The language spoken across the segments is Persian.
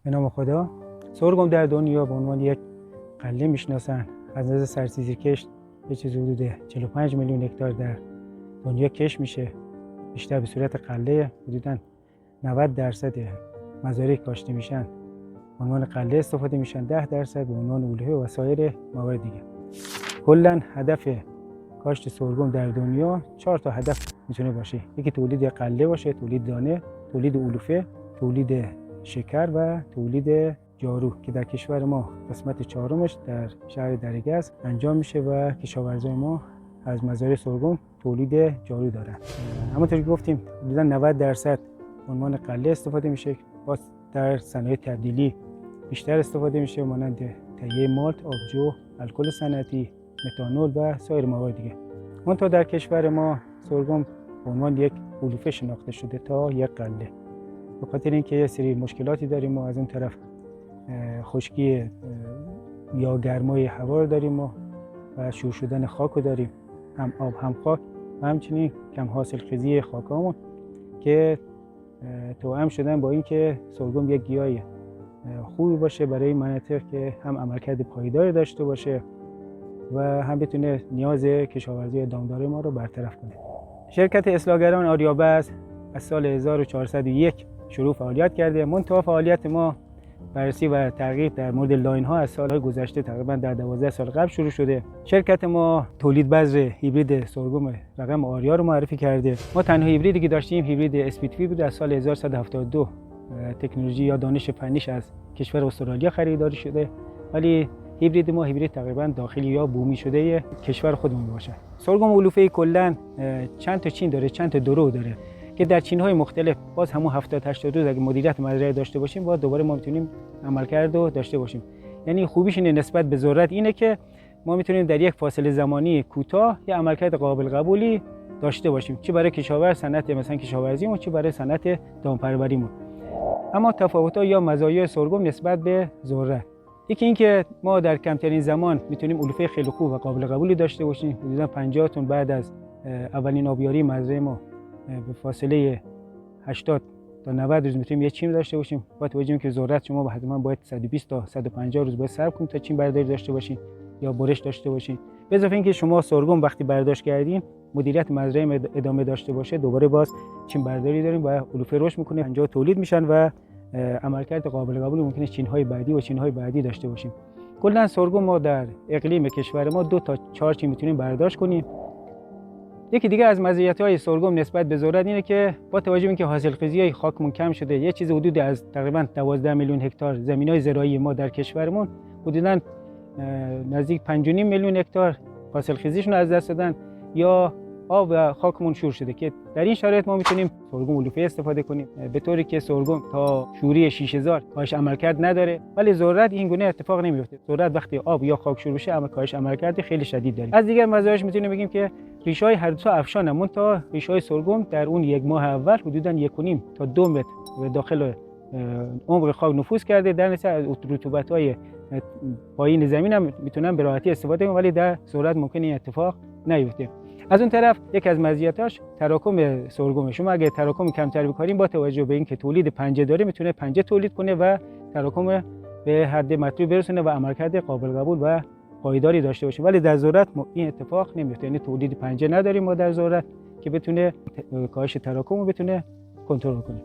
به نام خدا. سرگم در دنیا به عنوان یک غله میشناسن. از نظر سرسیزی کشت یه چیز حدود 45 میلیون هکتار در دنیا کشت میشه، بیشتر به صورت غله. حدوداً 90% مزارع کاشته میشن به عنوان غله استفاده میشن، 10% به عنوان اولوحه و سایر موارد دیگه. کلاً هدف کاشت سرگم در دنیا 4 تا هدف میتونه باشه. یکی تولید غله باشه، تولید دانه، تولید علوفه، تولید شکر و تولید جارو که در کشور ما قسمت 4مش در شهر دریگز انجام میشه و کشاورزای ما از مزارع سرگم تولید جارو دارن. همونطور که گفتیم حدوداً 90% به عنوان غله استفاده میشه. باز در صنایع تبدیلی بیشتر استفاده میشه، مانند تهیه مالت، آبجو، الکل صنعتی، متانول و سایر موارد دیگه. منتها در کشور ما سرگم به عنوان یک علوفه شناخته شده تا یک غله. به خاطر اینکه یه سری مشکلاتی داریم و از اون طرف خشکی یا گرمای هوا رو داریم و شور شدن خاک رو داریم، هم آب هم خاک، و همچنین کم حاصل خیزی خاکامون که توأم شدن با اینکه سرگم یک گیاه خوبی باشه برای مناطق که هم عملکرد پایداری داشته باشه و هم بتونه نیاز کشاورزی دامدار ما رو برطرف کنه. شرکت اصلاحگران آریابز از سال 1401 شروع فعالیت کرده. منتها فعالیت ما بررسی و تحقیق در مورد لاین ها از سالهای گذشته تقریبا در 12 سال قبل شروع شده. شرکت ما تولید بذر هیبرید سرگم رقم آریا رو معرفی کرده. ما تنها هیبریدی که داشتیم هیبرید اسپیدفی بود. از سال 1172 تکنولوژی یا دانش فنیش از کشور استرالیا خریداری شده، ولی هیبرید ما هیبرید تقریبا داخلی یا بومی شده کشور خودمون باشه. سرگم علوفه کلا چند تا چین داره، چند تا درو داره که در چین‌های مختلف باز همون 70-80 روز اگه مدیریت مزرعه داشته باشیم باز دوباره ما میتونیم عملکرد رو داشته باشیم. یعنی خوبیش اینه نسبت به ذرت اینه که ما میتونیم در یک فاصله زمانی کوتاه یا عملکرد قابل قبولی داشته باشیم، چه برای کشاورز صنعت مثلا کشاورزیمون، چه برای صنعت دامپروریمون. اما تفاوت‌ها یا مزایای سرگم نسبت به ذرت، یکی اینکه ما در کمترین زمان میتونیم علوفه خیلی خوب و قابل قبولی داشته باشیم. حدوداً 50 تن بعد از اولین آبیاری مزرعه ما به فاصله 80 تا 90 روز میتونیم یه چین داشته باشیم. با توجه اینکه ذرت شما حتما باید 120 تا 150 روز باید صبر کنید تا چین برداری داشته باشین یا برش داشته باشین. به اضافه اینکه شما سرگم وقتی برداشت کردین مدیریت مزرعه ادامه داشته باشه، دوباره باز چین برداری داریم و علوفه رشد میکنه، انجا تولید میشن و عملکرد قابل قبول ممکنه چین‌های بعدی و چین‌های بعدی داشته باشیم. کلا سرگم ما در اقلیم کشور ما 2 تا 4 چین میتونیم برداشت کنیم. یکی دیگه از مزیت‌های سرگم نسبت به ذرت اینه که با توجه به اینکه حاصلخیزی خاکمون کم شده، یه چیز حدود از تقریبا 12 میلیون هکتار زمین‌های زراعی ما در کشورمون حدوداً نزدیک 5.5 میلیون هکتار حاصلخیزیشون از دست دادن یا آب و خاکمون شور شده، که در این شرایط ما میتونیم سرگم علوفه استفاده کنیم، به طوری که سرگم تا شوری 6000 کاهش عملکرد نداره. ولی ذرت این گونه اتفاق نمیفته. ذرت وقتی آب یا خاک شور بشه کاهش عملکرد خیلی شدید داره. از دیگر مزایاش میتونیم بگیم که ریشه‌های هر دو تا افشانه، منتها ریشه‌های سرگم در اون یک ماه اول حدوداً 1.5 تا 2 متر به داخل عمق خاک نفوذ کرده. در نتیجه از رطوبت‌های پایین زمین هم میتونن به راحتی استفاده کنن، ولی در ذرت ممکنه این اتفاق نیفته. از اون طرف یکی از مزیتاش تراکم سرگم. شما اگه تراکم کمتر بکنین با توجه به اینکه تولید پنجه داره میتونه پنجه تولید کنه و تراکم به حد مطلوب برسونه و عملکرد قابل قبول و پایداری داشته باشه. ولی در ذرت این اتفاق نمیفته، یعنی تولید پنجه نداریم ما در ذرت که بتونه کاهش تراکم رو بتونه کنترل کنه.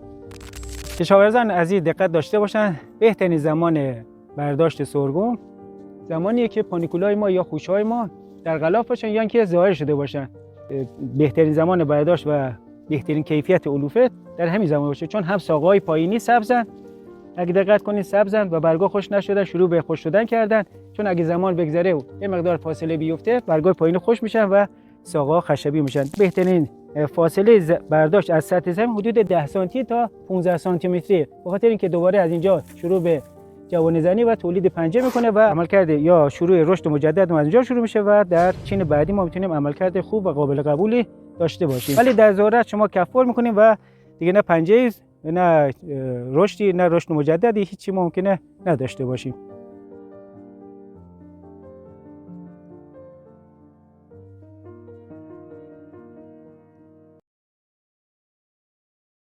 کشاورزان عزیز دقت داشته باشن، بهترین زمان برداشت سرگم زمانیه که پانیکولای ما یا خوشهای ما در غلاف باشن یا اینکه ظاهر شده باشن. بهترین زمان برداشت و بهترین کیفیت علوفه در همین زمان باشه، چون هم ساقه‌های پایینی سبزن، اگه دقت کنید سبزن و برگا خوش نشدن، شروع به خوش شدن کردن. چون اگه زمان بگذره و یه مقدار فاصله بیفته برگای پایینی خوش میشن و ساقه‌ها خشبی میشن. بهترین فاصله برداشت از سطح زمین حدود 10 سانتی تا 15 سانتی متری، به خاطر اینکه دوباره از اینجا شروع به جوانه‌زنی و تولید پنجه میکنه و عملکرد یا شروع رشد مجدد از اینجا شروع میشه و در چین بعدی ما میتونیم عملکرد خوب و قابل قبولی داشته باشیم. ولی در ذرت شما کف‌فور میکنیم و دیگه نه پنجه نه رشدی نه رشد مجددی هیچی ممکنه نداشته باشیم.